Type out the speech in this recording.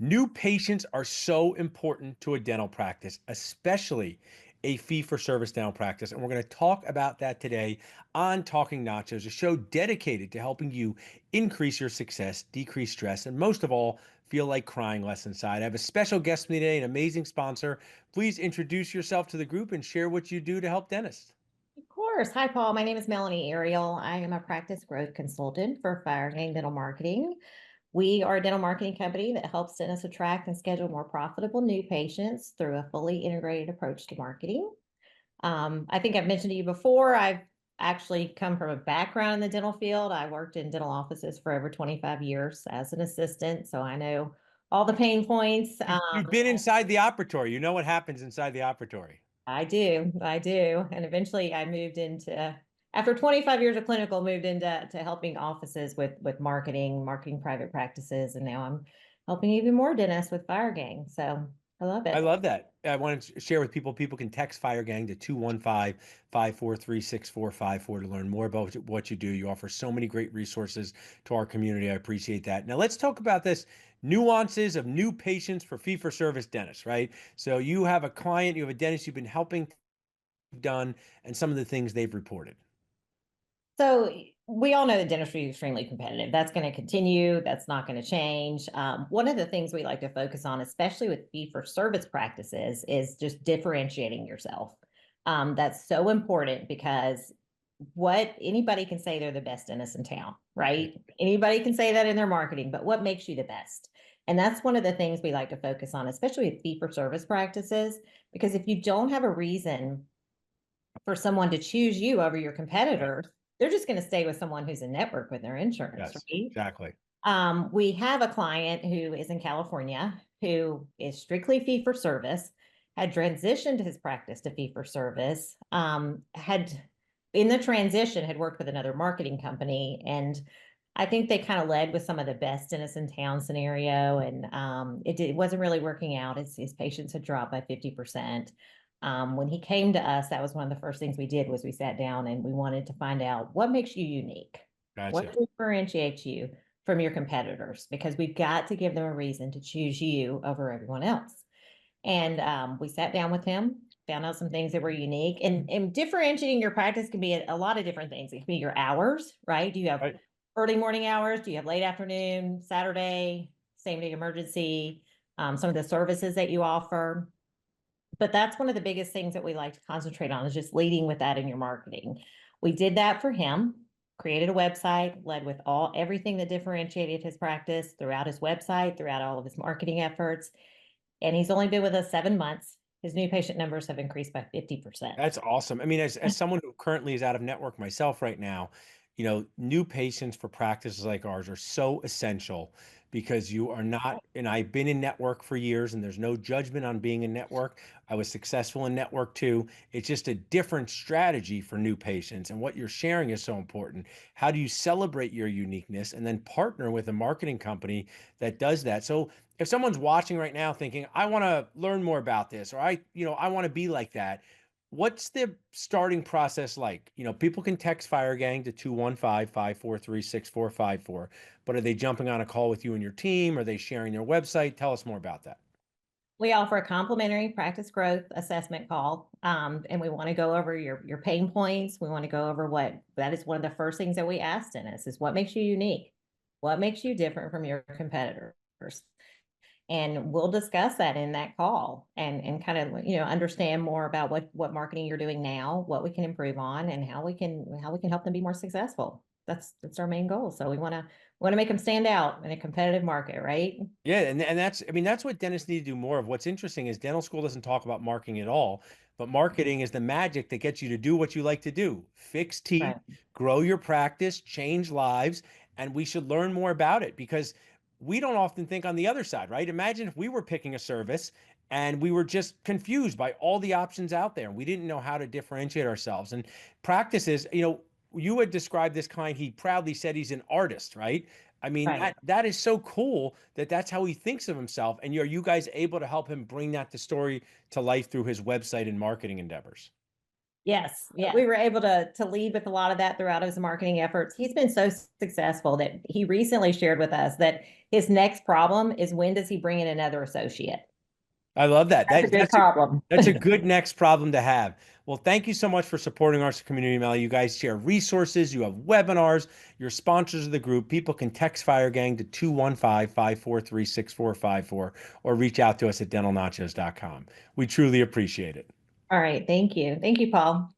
New patients are so important to a dental practice, especially a fee-for-service dental practice. And we're going to talk about that today on Talking Nachos, a show dedicated to helping you increase your success, decrease stress, and most of all, feel like crying less inside. I have a special guest with me today, an amazing sponsor. Please introduce yourself to the group and share what you do to help dentists. Of course. Hi, Paul. My name is Melanie Ariail. I am a practice growth consultant for Firegang Dental Marketing. We are a dental marketing company that helps dentists attract and schedule more profitable new patients through a fully integrated approach to marketing. I think I've mentioned to you before, I've actually come from a background in the dental field. I worked in dental offices for over 25 years as an assistant, so I know all the pain points. You've been inside the operatory. You know what happens inside the operatory. I do. And eventually I moved into, after 25 years of clinical, moved into helping offices with marketing private practices. And now I'm helping even more dentists with Firegang. So I love I it. love that. I want to share with people. People can text Firegang to 215-543-6454 to learn more about what you do. You offer so many great resources to our community. I appreciate that. Now let's talk about this nuances of new patients for fee-for-service dentists, right? So you have a client, you have a dentist you've been helping done, and some of the things they've reported. So we all know that dentistry is extremely competitive. That's going to continue. That's not going to change. One of the things we like to focus on, especially with fee for service practices, is just differentiating yourself. That's so important because what anybody can say they're the best dentist in town, right? Anybody can say that in their marketing, but what makes you the best? And that's one of the things we like to focus on, especially with fee for service practices, because if you don't have a reason for someone to choose you over your Right. competitors, they're just going to stay with someone who's in network with their insurance, Yes, right? exactly. We have a client who is in California who is strictly fee for service, had transitioned his practice to fee for service, had in the transition had worked with another marketing company. And I think they kind of led with some of the best dentists in town scenario. And it wasn't really working out. His patients had dropped by 50%. When he came to us, that was one of the first things we did was we sat down and we wanted to find out what makes you unique. What Gotcha. differentiates you from your competitors? Because we've got to give them a reason to choose you over everyone else. And we sat down with him, found out some things that were unique. And differentiating your practice can be a lot of different things. It can be your hours, right? Do you have Right. early morning hours? Do you have late afternoon, Saturday, same day emergency? Some of the services that you offer. But that's one of the biggest things that we like to concentrate on is just leading with that in your marketing. We did that for him, created a website, led with everything that differentiated his practice throughout his website, throughout all of his marketing efforts. And he's only been with us 7 months. His new patient numbers have increased by 50%. That's awesome. I mean, as someone who currently is out of network myself right now, new patients for practices like ours are so essential because you are not, and I've been in network for years and there's no judgment on being in network. I was successful in network too. It's just a different strategy for new patients. And what you're sharing is so important. How do you celebrate your uniqueness and then partner with a marketing company that does that? So if someone's watching right now thinking, I want to learn more about this, or I want to be like that, what's the starting process like? People can text Firegang to 215-543-6454, but are they jumping on a call with you and your team? Are they sharing their website? Tell us more about that. We offer a complimentary practice growth assessment call, and we want to go over your pain points. We want to go over what that is one of the first things that we ask dentists is what makes you unique, what makes you different from your competitors, and we'll discuss that in that call and kind of understand more about what marketing you're doing now, what we can improve on, and how we can help them be more successful. That's our main goal. So we want to make them stand out in a competitive market, right? Yeah, and that's I mean that's what dentists need to do more of. What's interesting is dental school doesn't talk about marketing at all, but marketing is the magic that gets you to do what you like to do. Fix teeth, Right. grow your practice, change lives, and we should learn more about it because we don't often think on the other side, right? Imagine if we were picking a service and we were just confused by all the options out there and we didn't know how to differentiate ourselves. And practices, you had described this client, he proudly said he's an artist, right? I mean, Right. that is so cool that that's how he thinks of himself. And are you guys able to help him bring that the story to life through his website and marketing endeavors? Yes, yeah, we were able to lead with a lot of that throughout his marketing efforts. He's been so successful that he recently shared with us that his next problem is when does he bring in another associate? I love that. That's a good problem. That's a good next problem to have. Well, thank you so much for supporting our community, Melly. You guys share resources, you have webinars, you're sponsors of the group. People can text Firegang to 215-543-6454 or reach out to us at dentalnachos.com. We truly appreciate it. All right, thank you. Thank you, Paul.